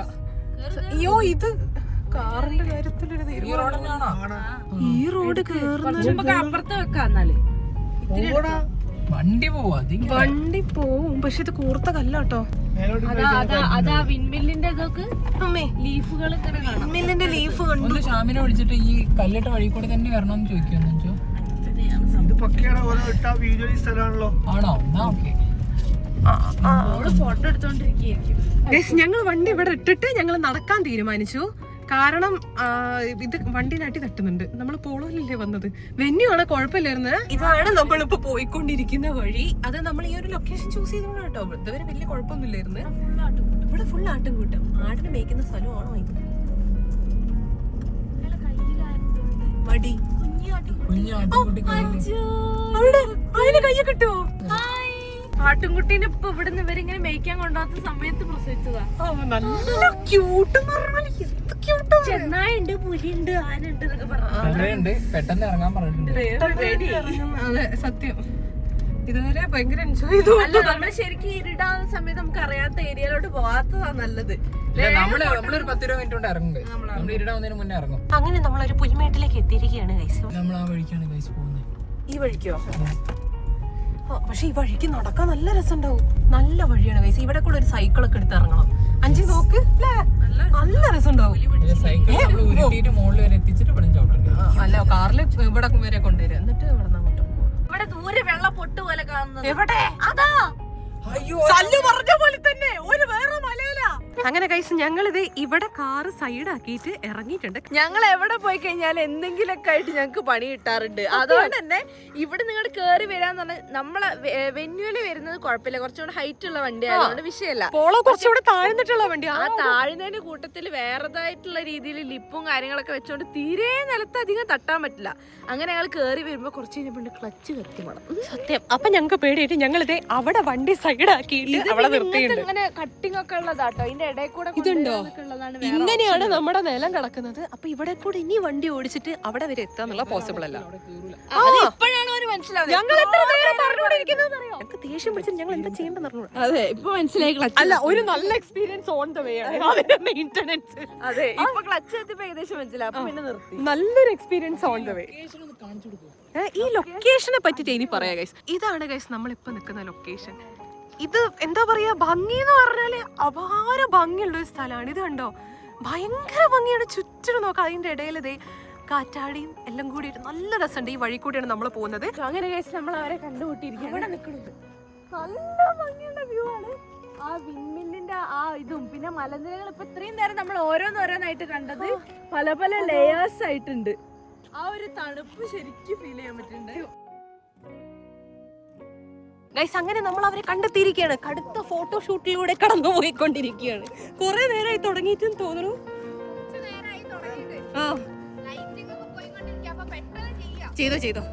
അയ്യോ ഇത് കാറിന്റെ കാര്യത്തിലൊരു തീരുമാനം. ഈ റോഡ് നമുക്ക് അപ്പുറത്ത് വെക്കാന്നാല് വണ്ടി പോവാ. വണ്ടി പോവും, പക്ഷെ ഇത് കൂർത്ത കല്ലാട്ടോ. അതാ വിൻമില്ലിന്റെ ഇതൊക്കെ ലീഫുകൾ വിൻമില്ലിന്റെ ലീഫ് കണ്ടു. ഒന്ന് ഷാമിനെ വിളിച്ചിട്ട് ഈ കല്ലിട്ട വഴി കൂടെ തന്നെ വരണമെന്ന് ചോദിക്കുമെന്ന് വെച്ചോ. ആണോ? എന്നാ ഓക്കെ. ഫോട്ടോ എടുത്തോണ്ടിരിക്കും. ഞങ്ങൾ വണ്ടി ഇവിടെ ഇട്ടിട്ട് ഞങ്ങൾ നടക്കാൻ തീരുമാനിച്ചു. കാരണം ഇത് വണ്ടി നാട്ടി തട്ടുന്നുണ്ട്. നമ്മൾ പോളോയിലല്ലേ വന്നത്, വെന്യൂ ആണ്, കുഴപ്പമില്ലായിരുന്നു. ഇതാണ് നമ്മളിപ്പോ പോയിക്കൊണ്ടിരിക്കുന്ന വഴി. അത് നമ്മൾ ഈ ഒരു ലൊക്കേഷൻ ചൂസ് ചെയ്തോണ്ട് കേട്ടോ. ഇതുവരെ വലിയ കുഴപ്പമൊന്നുമില്ലായിരുന്നു. ഇവിടെ ഫുൾ ആട്ടുംകൂട്ടം. ആടിനെ മേയ്ക്കുന്ന സ്ഥലമാണോ ഇത്? വടി അവിടെ അതിന് കയ്യെ കിട്ടുമോ? ആട്ടുംകുട്ടീനെ ഇപ്പൊ ഇവിടുന്ന് ഇവരിങ്ങനെ മേയ്ക്കാൻ കൊണ്ടുപോകാത്ത സമയത്ത് പ്രസവിച്ചതാ. നല്ല ക്യൂട്ട്. ചെന്നായുണ്ട്, പുലിയുണ്ട്, ആനുണ്ട് എന്നൊക്കെ പറഞ്ഞു. പെട്ടെന്ന് ഇറങ്ങാൻ പറഞ്ഞിട്ടുണ്ട്. അതെ സത്യം. ഇതുവരെ ഭയങ്കര എൻജോയ് ചെയ്തു. അല്ല നമ്മള് ശരിക്കും ഇരുടാവുന്ന സമയത്ത് നമുക്ക് അറിയാത്ത ഏരിയയിലോട്ട് പോകാത്തതാ നല്ലത്. നമ്മളൊരു 10-20 മിനിറ്റ് കൊണ്ട് ഇറങ്ങും. നമ്മൾ ഇരുടാവുന്നതിന് മുന്നേ ഇറങ്ങും. അങ്ങനെ നമ്മളൊരു പുൽമേട്ടിലേക്ക് എത്തിയിരിക്കുകയാണ് ഗൈസ്. നമ്മൾ ആ വഴിക്കാണ് ഗൈസ് പോകുന്നത്. ഈ വഴിക്കോ? പക്ഷെ ഈ വഴിക്ക് നടക്കാൻ നല്ല രസമുണ്ടാവും. നല്ല വഴിയാണ് ഗൈസ്. ഇവിടെ കൂടെ ഒരു സൈക്കിളൊക്കെ എടുത്ത് ഇറങ്ങണം. അഞ്ചി നോക്ക്, നല്ല രസമുണ്ടാവും. സൈക്കിൾ നമ്മൾ ഉരുട്ടിയിട്ട് മുകളിൽ വരെ എത്തിച്ചിട്ട് ഇവിടെ ചവിട്ടുണ്ട്. അല്ല കാറിൽ ഇവിടെ വരെ കൊണ്ടുവരിക, എന്നിട്ട് ഇവിടെ നിന്ന് അങ്ങോട്ട് പോകും. ഇവിടെ ദൂരെ വെള്ള പൊട്ട് പോലെ കാണുന്നത് എവിടെ? അതാ സല്ലു പറഞ്ഞ പോലെ തന്നെ ഒരു വേറെ മലയില. അങ്ങനെ ഗൈസ് ഞങ്ങളിത് ഇവിടെ കാറ് സൈഡാക്കിയിട്ട് ഇറങ്ങിയിട്ടുണ്ട്. ഞങ്ങൾ എവിടെ പോയി കഴിഞ്ഞാൽ എന്തെങ്കിലുമൊക്കെ ആയിട്ട് ഞങ്ങൾക്ക് പണി കിട്ടാറുണ്ട്. അതുകൊണ്ട് തന്നെ ഇവിടെ നിങ്ങൾ കേറി വരാന്ന് പറഞ്ഞാൽ നമ്മളെ വെന്യൂല് വരുന്നത് കുഴപ്പമില്ല, കുറച്ചുകൂടെ ഹൈറ്റ് ഉള്ള വണ്ടി ആയതുകൊണ്ട് വിഷയമല്ല. പോളോ കുറച്ചുകൂടെ താഴ്ന്നിട്ടുള്ള വണ്ടി. ആ താഴ്ന്നതിന്റെ കൂട്ടത്തിൽ വേറെതായിട്ടുള്ള രീതിയിൽ ലിപ്പും കാര്യങ്ങളൊക്കെ വെച്ചോണ്ട് തീരെ നിലത്ത് അധികം തട്ടാൻ പറ്റില്ല. അങ്ങനെ ഞങ്ങൾ കേറി വരുമ്പോ കുറച്ച് കഴിഞ്ഞപ്പോൾ ക്ലച്ച് കത്തിമണം. സത്യം. അപ്പൊ ഞങ്ങൾക്ക് പേടിയായിട്ട് ഞങ്ങളിത് അവിടെ വണ്ടി സൈഡാക്കിയിട്ട് അവിടെ നിർത്തിയിട്ടുണ്ട്. അങ്ങനെ കട്ടിങ് ഒക്കെ ഉള്ളതാട്ടോ. അതിന്റെ ഇടയിൽ കൂടെ ഇതുണ്ടോ? ഇങ്ങനെയാണ് നമ്മുടെ നിലം കിടക്കുന്നത്. അപ്പൊ ഇവിടെ കൂടെ ഇനി വണ്ടി ഓടിച്ചിട്ട് അവിടെ വരെ എത്താന്നുള്ള പോസിബിൾ അല്ല. ഇപ്പോഴാണ് അവര് മനസ്സിലാവുന്നത്. ഞങ്ങൾക്ക് ദേഷ്യം പിടിച്ചിട്ട് ഞങ്ങൾ എന്താ ചെയ്യേണ്ടത്? അതെ ഇപ്പൊ മനസ്സിലായി. അല്ല ഒരു നല്ല എക്സ്പീരിയൻസ് ഓൺ ദ വേ ആണ് അതിന്റെ മെയിന്റനൻസ്. അതെ ഇപ്പൊ ക്ലച്ച് എത്തിയപ്പോ ഏകദേശം മനസ്സിലായി. അപ്പൊ പിന്നെ നിർത്തി. നല്ലൊരു എക്സ്പീരിയൻസ് ഓൺ ദ വേ. ഈ ലൊക്കേഷനെ പറ്റിട്ട് ഇനി പറയാ ഗൈസ്. ഇതാണ് ഗൈസ് നമ്മളിപ്പോ നിൽക്കുന്ന ലൊക്കേഷൻ. ഇത് എന്താ പറയാ, ഭംഗി എന്ന് പറഞ്ഞാല് അപാര ഭംഗിയുള്ള ഒരു സ്ഥലമാണ്. ഇത് കണ്ടോ, ഭയങ്കര ഭംഗിയാണ്. ചുറ്റിനും നോക്കാം. അതിന്റെ ഇടയിൽ ഇതേ കാറ്റാടിയും എല്ലാം കൂടിയിട്ട് നല്ല രസമുണ്ട്. ഈ വഴി കൂടിയാണ് നമ്മൾ പോകുന്നത്. അങ്ങനെ കഴിച്ച് നമ്മൾ അവരെ കണ്ടുകൂട്ടിയിരിക്കും. അവിടെ നിൽക്കുന്നത് നല്ല ഭംഗിയുള്ള വ്യൂ ആണ്. ആ വിൻമില്ലിന്റെ ആ ഇതും പിന്നെ മലനിരകൾ ഇപ്പൊ ഇത്രയും നേരം നമ്മൾ ഓരോന്നോരോന്നായിട്ട് കണ്ടത് പല പല ലെയേഴ്സ് ആയിട്ടുണ്ട്. ആ ഒരു തണുപ്പ് ശരിക്കും ഫീൽ ചെയ്യാൻ പറ്റുന്നുണ്ട് ഗൈസ്. അങ്ങനെ നമ്മൾ അവരെ കണ്ടെത്തിയിരിക്കുകയാണ്. കടുത്ത ഫോട്ടോഷൂട്ടിലൂടെ കടന്നു പോയിക്കൊണ്ടിരിക്കുകയാണ്. കുറെ നേരമായി തുടങ്ങിയിട്ടും തോന്നുന്നു. ചെയ്തോ ചെയ്തോ.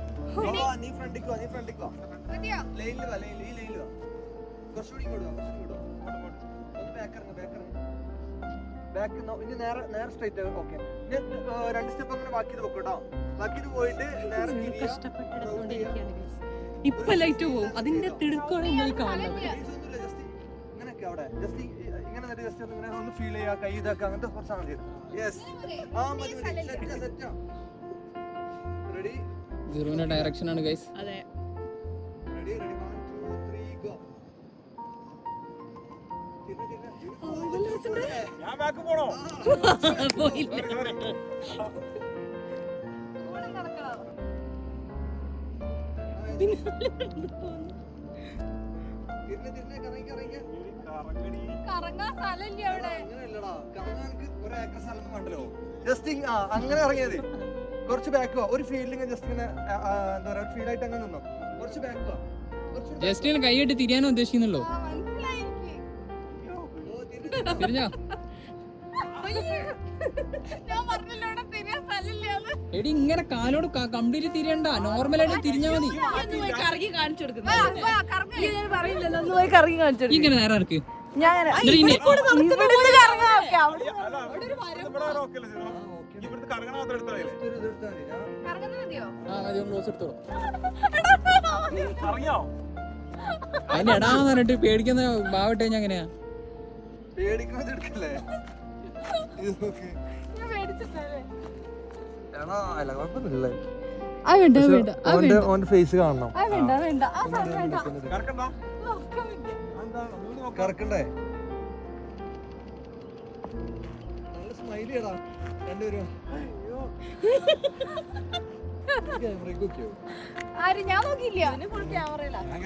ഇപ്പൊ ലൈറ്റ് പോകും. അതിന്റെ തിടുക്കമാണ് നിങ്ങൾ കാണുന്നത്. ജസ്റ്റ് ഇങ്ങനെ ഒന്ന് ഫീൽ ചെയ്യാ, കൈ ഇതാക്കുക, അങ്ങനത്തെ കുറച്ചാണ് മതി. യെസ്, ആ മതി മതി, സെറ്റാ. റെഡി സീറോന്റെ ഡയറക്ഷൻ ആണ് ഗൈസ്. അതെ റെഡി റെഡി 1 2 3 ഗോ. ഞാൻ ബാക്ക് പോണോ? ജസ്റ്റ് അങ്ങനെ ഇറങ്ങിയത്, കുറച്ച് ബാക്ക് ഒരു ഫീൽഡിങ് ജസ്റ്റ് ഇങ്ങനെ എന്താ പറയാ ഫീൽ ആയിട്ട് അങ്ങനെ നിന്നോ, കുറച്ച് ബാക്ക് ജസ്റ്റ് ഇങ്ങനെ കൈയിട്ട് തിരിയാനോ ഉദ്ദേശിക്കുന്നുള്ളൂ. തിരിഞ്ഞോ എടി ഇങ്ങനെ കാലോട് കംപ്ലീറ്റ് തിരിയണ്ട, നോർമലായിട്ട് തിരിഞ്ഞാ മതി. കറങ്ങി കാണിച്ചു കൊടുക്കുന്നു. ഇങ്ങനെ നേരെ ഇറക്ക്. അതിന് എടാന്ന് പറഞ്ഞിട്ട് പേടിക്കുന്ന ഭാവട്ടെ ഞാൻ എങ്ങനെയാ പേടിക്കുന്നത് എടുക്കല്ലേ? ഓന്റെ ഫേസ് കാണണം. കറക്കണ്ടേ? നല്ല സ്മൈലി ചെയ്യടാ രണ്ടുപേരും. ഞാൻ നോക്കിയില്ല, ഞാൻ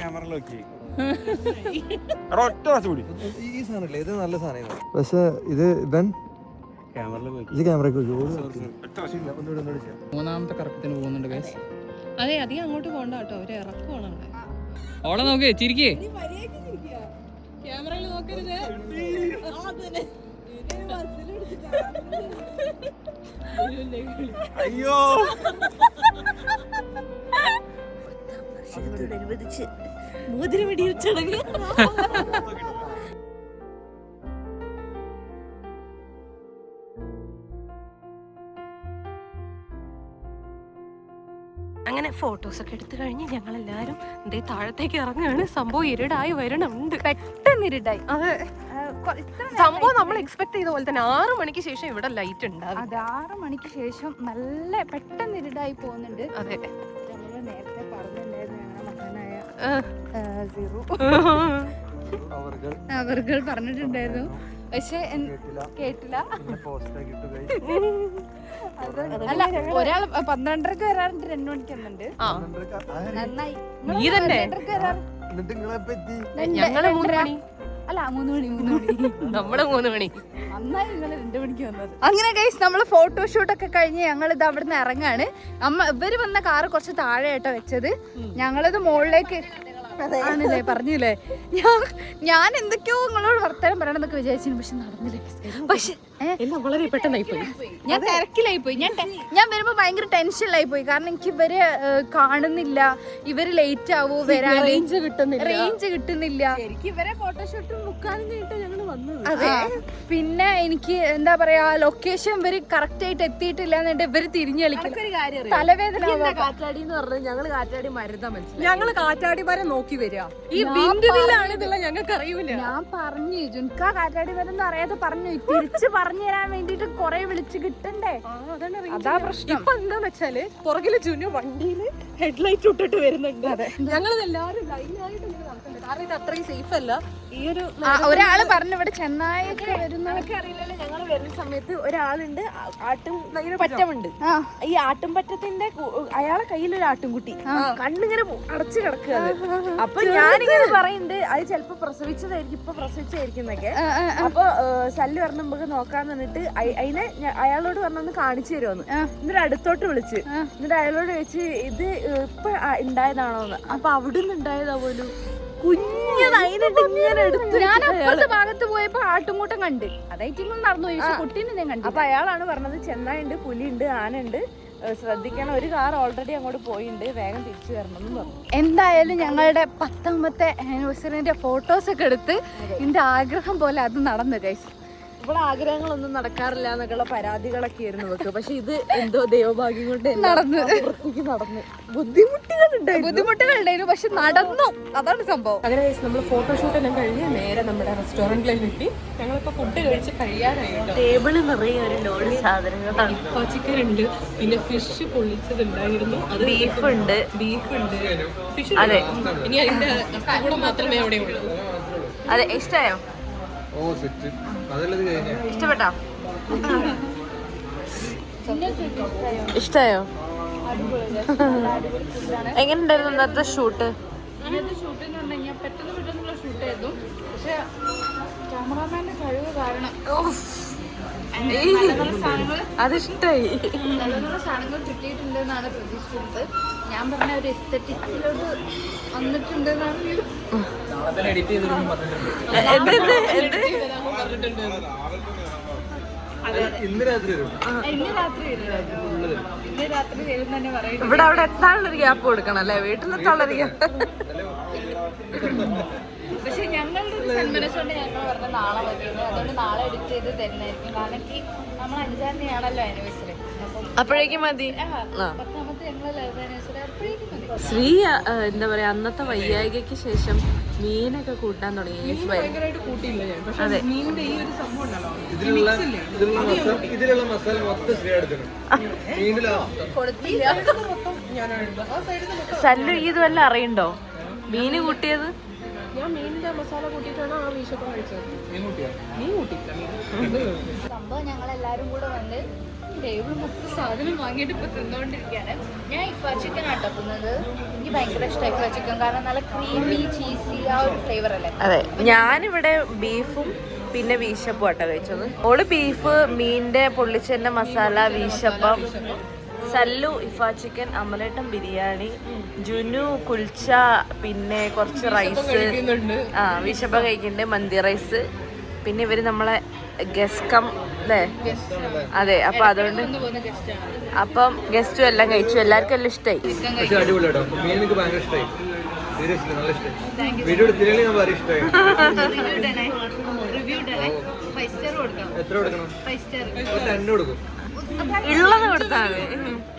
ക്യാമറയിൽ നോക്കി. ഒറ്റ പ്രാവശ്യം കൂടി ഈ സാധനല്ലേ, ഇത് നല്ല സാധനം. പക്ഷെ ഇത് ഇവൻ ഇത് ക്യാമറയ്ക്ക് മൂന്നാമത്തെ കറക്കത്തിന് പോകുന്നുണ്ട് ഗൈസ്. അതെ, അധികം അങ്ങോട്ട് പോകണ്ട കേട്ടോ, ഒരു ഇറക്കമാണ് അവിടെ. ഓളെ നോക്കേ, ചിരിക്കേ. ക്യാമറയിൽ നോക്കരുത്. അയ്യോ അനുവദിച്ച് മോതിരമിടിയിൽ ചടങ്ങ്. അങ്ങനെ ഫോട്ടോസൊക്കെ എടുത്തു കഴിഞ്ഞ് ഞങ്ങൾ എല്ലാവരും ഇതേ താഴത്തേക്ക് ഇറങ്ങുകയാണ്. സംഭവം ഇരുടായി വരണുണ്ട്, പെട്ടെന്ന് ഇരുട്ടായി. അതെ, സംഭവം നമ്മൾ എക്സ്പെക്ട് ചെയ്ത പോലെ തന്നെ 6 മണിക്ക് ശേഷം ഇവിടെ ലൈറ്റ് ഉണ്ടാകും. അത് 6 മണിക്ക് ശേഷം നല്ല പെട്ടെന്ന് ഇരുടായി പോകുന്നുണ്ട്. അതെ, നമ്മള് നേരത്തെ പറഞ്ഞിട്ടുണ്ടായിരുന്നു ഞങ്ങളുടെ മകനായ സീറു അവർകൾ പറഞ്ഞിട്ടുണ്ടായിരുന്നു, പക്ഷെ കേട്ടില്ല. അല്ല, ഒരാൾ 12:30 വരാറുണ്ട്, 2 മണിക്ക് വന്നിട്ടുണ്ട്. നന്നായി. നീ തന്നെ ഞങ്ങള് 3 മണി, അല്ല 3 മണി നമ്മള് 3 മണി. നന്നായി നിങ്ങൾ 2 മണിക്ക് വന്നത്. അങ്ങനെ ഗൈസ്, നമ്മള് ഫോട്ടോഷൂട്ടൊക്കെ കഴിഞ്ഞ് ഞങ്ങളിത് അവിടുന്ന് ഇറങ്ങാണ്. ഇവര് വന്ന കാറ് കുറച്ച് താഴെയായിട്ടാ വെച്ചത്, ഞങ്ങളിത് മുകളിലേക്ക് ആണല്ലേ പറഞ്ഞില്ലേ. ഞാൻ എന്തൊക്കെയോ നിങ്ങളോട് വർത്തമാനം പറയണമെന്നൊക്കെ വിചാരിച്ചു, പക്ഷെ നടന്നില്ല. പക്ഷെ എല്ലാം വളരെ പെട്ടെന്നായി പോയി. ഞാൻ തിരക്കിലായി പോയി. ഞാൻ വരുമ്പോ ഭയങ്കര ടെൻഷനിലായി പോയി, കാരണം എനിക്ക് ഇവര് കാണുന്നില്ല, ഇവര് ലേറ്റ് ആവോ വരാൻ, റേഞ്ച് കിട്ടുന്നില്ല. ഇവരെ ഫോട്ടോഷൂട്ടും ബുക്കാനും കഴിഞ്ഞിട്ട് ഞങ്ങൾ വന്നത്. അതെ, പിന്നെ എനിക്ക് എന്താ പറയാ, ലൊക്കേഷൻ ഇവര് കറക്റ്റ് ആയിട്ട് എത്തിയിട്ടില്ല എന്നിട്ട് ഇവര് തിരിഞ്ഞു കളിക്കും. തലവേദന. കാറ്റാടി എന്ന് പറഞ്ഞത് ഞങ്ങള് കാറ്റാടി മരുന്നാ മനസ്സിലായി. ഞങ്ങള് കാറ്റാടി മരം നോക്കി വരിക, ഈ ബിന്ദുവിലാണ് ഇതുള്ള ഞങ്ങൾക്ക് അറിയൂല. ഞാൻ പറഞ്ഞു ജുൻക കാറ്റാടി മരം അറിയാതെ പറഞ്ഞു, തിരിച്ച് പറഞ്ഞു തരാൻ വേണ്ടിട്ട് കൊറേ വിളിച്ച് കിട്ടണ്ടേ, അതാ പ്രശ്നം. ഇപ്പൊ എന്താന്ന് വെച്ചാല് പുറകില് ജുനു വണ്ടിയില് ഹെഡ്ലൈറ്റ് ഇട്ടിട്ട് വരുന്നുണ്ട്. ഞങ്ങൾ എല്ലാവരും ലൈനായിട്ട് നടക്കുന്നുണ്ട്, കാരണം ഇത് അത്രയും സേഫ് അല്ല. ഈ ഒരു ഒരാള് പറഞ്ഞു ഇവിടെ ചെന്നായൊക്കെ വരുന്നതൊക്കെ അറിയില്ലല്ലോ. ഞങ്ങൾ വരുന്ന സമയത്ത് ഒരാളുണ്ട്, ആട്ടും പറ്റമുണ്ട്. ഈ ആട്ടും പറ്റത്തിന്റെ അയാളെ കയ്യിലൊരു ആട്ടുംകുട്ടി കണ്ണിങ്ങനെ അടച്ചു കിടക്കുക. അപ്പൊ ഞാനിങ്ങനെ പറയുന്നുണ്ട്, അത് ചിലപ്പോ പ്രസവിച്ചതായിരിക്കും, ഇപ്പൊ പ്രസവിച്ചായിരിക്കുന്നൊക്കെ. അപ്പൊ സല്ല് പറഞ്ഞ നമുക്ക് നോക്കാന്ന് പറഞ്ഞിട്ട് അതിനെ അയാളോട് പറഞ്ഞൊന്ന് കാണിച്ചു തരുമെന്ന്. എന്നിട്ട് അടുത്തോട്ട് വിളിച്ച്, എന്നിട്ട് അയാളോട് ചോദിച്ച് ഇത് ഇപ്പൊ ഉണ്ടായതാണോന്ന്. അപ്പൊ അവിടുന്ന് ഉണ്ടായതാ പോലും കുഞ്ഞത്. അതിനിട്ട് ഇങ്ങനെ എടുത്ത് ഞാൻ അപ്പുറത്തെ ഭാഗത്ത് പോയപ്പോ ആട്ടുംകൂട്ടം കണ്ട്, അതായിട്ടൊന്നും നടന്നു കുട്ടീനെ ഞാൻ കണ്ടു. അപ്പൊ അയാളാണ് പറഞ്ഞത് ചെന്നായുണ്ട്, പുലിയുണ്ട്, ആനയുണ്ട്, ശ്രദ്ധിക്കണം, ഒരു കാർ ഓൾറെഡി അങ്ങോട്ട് പോയിട്ടുണ്ട്, വേഗം തിരിച്ചു വരണം എന്ന് പറഞ്ഞു. എന്തായാലും ഞങ്ങളുടെ 10ാമത്തെ ആനിവേഴ്സറിന്റെ ഫോട്ടോസ് ഒക്കെ എടുത്ത് എന്റെ ആഗ്രഹം പോലെ അത് നടന്നു ഗൈസ്. ഇവിടെ ആഗ്രഹങ്ങളൊന്നും നടക്കാറില്ല എന്നൊക്കെയുള്ള പരാതികളൊക്കെ ആയിരുന്നു വെക്ക്. പക്ഷെ ഇത് എന്തോ ദൈവഭാഗ്യം കൊണ്ട് നടന്ന് ബുദ്ധിമുട്ടുകളുണ്ടായിരുന്നു, പക്ഷെ നടന്നു. അതാണ് സംഭവം. അങ്ങനെ നമ്മൾ ഫോട്ടോഷൂട്ട് എല്ലാം കഴിഞ്ഞ് നേരെ നമ്മുടെ റെസ്റ്റോറന്റിലേക്ക് എത്തി. ഞങ്ങളിപ്പോ ഫുഡ് കഴിച്ച് കഴിയാനായിട്ട് ടേബിള് നിറയെ ഒരു ലോഡ് സാധനങ്ങളാണ്. ചിക്കൻ ഉണ്ട്, പിന്നെ ഫിഷ് പൊള്ളിച്ചതുണ്ടായിരുന്നു, ബീഫ് ഉണ്ട് ഫിഷ്. അതെ, ഇനി അതിന്റെ കൂടെ മാത്രമേ അവിടെ ഉള്ളൂ. അതെ, ഇഷ്ടമായോ? ഇഷ്ടപ്പെട്ടോ? ഇഷ്ടമായോ? എങ്ങനെയുണ്ടായിരുന്നു ഇന്നത്തെ ഷൂട്ട്? ഇന്നത്തെ ഷൂട്ട് എന്ന് പറഞ്ഞു കഴിഞ്ഞാൽ പെട്ടെന്നുള്ള ഷൂട്ടായിരുന്നു. പക്ഷെ ക്യാമറാമാന്റെ കഴിവ് കാരണം അതിഷ്ടായി. നല്ല നല്ല സാധനങ്ങൾ കിട്ടിയിട്ടുണ്ടെന്നാണ് പ്രതീക്ഷിക്കുന്നത്. ഞാൻ പറഞ്ഞ ഒരു എസ്തെറ്റിക്സിലോട്ട് വന്നിട്ടുണ്ടെന്നാണ് ഇന്ന് രാത്രി വരും തന്നെ പറയും. ഇവിടെ അവിടെ എത്താനുള്ളൊരു ഗ്യാപ്പ് കൊടുക്കണം അല്ലേ? വീട്ടിലെത്താനുള്ളൊരു ഗ്യാപ്പ്. പക്ഷെ ഞങ്ങളുടെ ഒരു സന്മനസ്സുകൊണ്ട് ഞങ്ങൾ പറഞ്ഞ നാളെ വരുന്നത്. അതുകൊണ്ട് നാളെ എഡിറ്റ് ചെയ്ത് തരുന്നതായിരിക്കും. കാരണം നമ്മൾ 5-ാം തീയതിയാണല്ലോ ആനിവേഴ്സറി. അപ്പോഴേക്കും മതി. 10ാമത്തെ ഞങ്ങളെ ലൈവ് ആനിവേഴ്സറി അപ്പോഴേക്കും മതി. ശ്രീ എന്താ പറയാ, അന്നത്തെ വയ്യായികയ്ക്ക് ശേഷം മീനൊക്കെ കൂട്ടാൻ തുടങ്ങി. അതെ, ഇതിലുള്ള മസാല മൊത്തം ശ്രീ എടുക്കണം. സല്ലു ഇത് വല്ല അറിയണ്ടോ മീന് കൂട്ടിയത്? സംഭവം ഞങ്ങളെല്ലാരും കൂടെ വന്ന് ടേബിൾ മൊത്തം സാധനം വാങ്ങിയിട്ട് ഇപ്പൊ തിന്നുകൊണ്ടിരിക്കുകയാണ്. ഞാൻ ഇഫാ ചിക്കൻ ആട്ടക്കുന്നത്. എനിക്ക് ഭയങ്കര ഇഷ്ടമായി ഇഫാ ചിക്കൻ, കാരണം നല്ല ക്രീമി ചീസി ആ ഒരു ഫ്ലേവർ അല്ലേ. അതെ, ഞാനിവിടെ ബീഫും പിന്നെ വീശപ്പും ആട്ടോ കഴിച്ചത്. ഓള് ബീഫ്, മീനിന്റെ പൊള്ളിച്ചതിന്റെ മസാല, വീശപ്പം. സല്ലു ഇഫാ ചിക്കൻ, അമലേട്ടൻ ബിരിയാണി, ജുനു കുൽച്ച, പിന്നെ കുറച്ച് റൈസ്, വീശപ്പ കഴിക്കുന്നുണ്ട്, മന്തി റൈസ്. പിന്നെ ഇവര് നമ്മളെ ഗസ്കം അല്ലേ? അതെ, അപ്പൊ അതുകൊണ്ട് അപ്പം ഗസ്റ്റും എല്ലാം കഴിച്ചു. എല്ലാവർക്കും എല്ലാം ഇഷ്ടമായി. പക്ഷെ അടിപൊളിയാട്ടോ, മീൻ എനിക്ക് ഭയങ്കര ഇഷ്ടമായി. സീരിയസ്ലി നല്ല ഇഷ്ടമായി. വീഡിയോ എടുത്തില്ലെങ്കിൽ ഞാൻ വളരെ ഇഷ്ടമായി. എത്ര കൊടുക്കണം? 10 കൊടുക്കും. ഉള്ളത് കൊടുത്താൽ മതി.